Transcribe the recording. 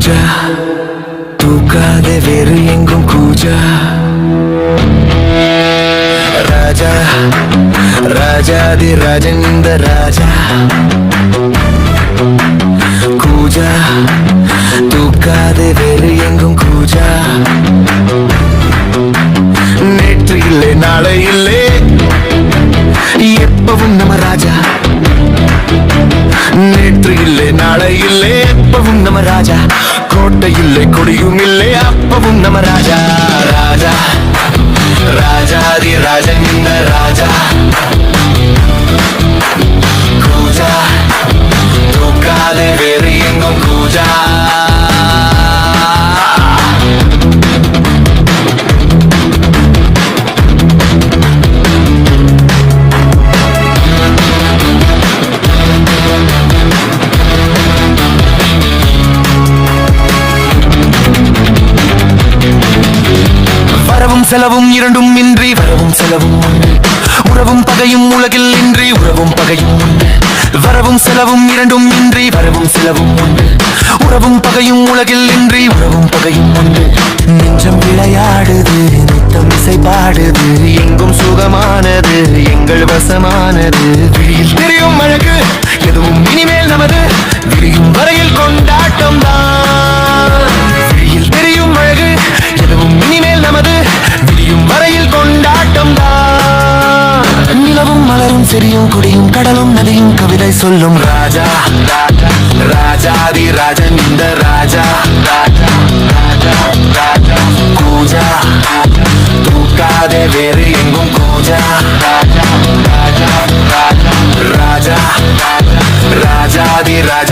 கூஜா தூக்காதே வேறு எங்கும் கூஜா ராஜா ராஜாதி ராஜன் இந்த ராஜா கூஜா தூக்காதே வேறு எங்கும் கூஜா நேற்று இல்லை நாளை இல்லை எப்பவும் நம்ம ராஜா நேற்று இல்லை நாளை இல்லை எப்பவும் நம்ம ராஜா கோட்டை இல்லை கொடியும் இல்லை அப்பவும் நம்ம ராஜா ராஜா ராஜாதி ராஜன் இந்த ராஜா கூஜா தூக்காதே வேறு எங்கும் கூஜா வரவும் செலவும் இரண்டும் இன்றி வரவும் செலவும் உறவும் பகையும் உலகில் இன்றி உறவும் பகையும் வரவும் செலவும் இரண்டும் இன்றி வரவும் செலவும் உறவும் பகையும் உலகில் இன்றி உறவும் பகையும் உண்டு நெஞ்சம் விளையாடுது நித்தம் இசை பாடுது எங்கும் சுகமானது எங்கள் வசமானது விழியில் தெரியும் அழகு எதுவும் இனிமேல் நமது விரியும் வரையில் கொண்டாட்டம் தான் விழியில் தெரியும் அழகு எதுவும் இனிமேல் நமது விரியும் வரையில் கொண்டாட்டம் தான் நிலவும் மலரும் செடியும் கொடியும் கடலும் நதியும் கவிதை சொல்லும் ராஜா ராஜாதி ராஜன் இந்த ராஜா கூஜா தூக்காதே வேறு எங்கும் கூஜா ராஜா ராஜாதி ராஜா